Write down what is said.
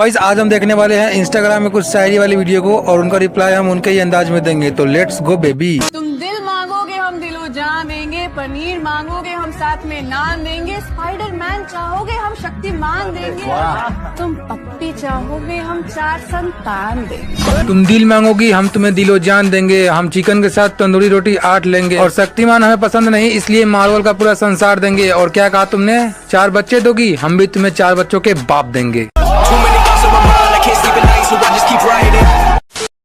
Guys आज हम देखने वाले हैं इंस्टाग्राम में कुछ शायरी वाली वीडियो को और उनका रिप्लाई हम उनके ही अंदाज में देंगे। तो लेट्स गो बेबी। तुम दिल मांगोगे हम दिलो जान देंगे, पनीर मांगोगे हम साथ में नान देंगे, स्पाइडरमैन चाहोगे हम शक्तिमान देंगे, तुम पप्पी चाहोगे हम 4 संतान देंगे। तुम दिल मांगोगी हम तुम्हें दिलो जान देंगे, हम चिकन के साथ तंदूरी रोटी 8 लेंगे, और शक्तिमान हमें पसंद नहीं इसलिए मार्वल का पूरा संसार देंगे। और क्या कहा तुमने, 4 बच्चे दोगी, हम भी तुम्हें 4 बच्चों के बाप देंगे। Too many thoughts on my mind, I can't sleep at night, so I just keep writing.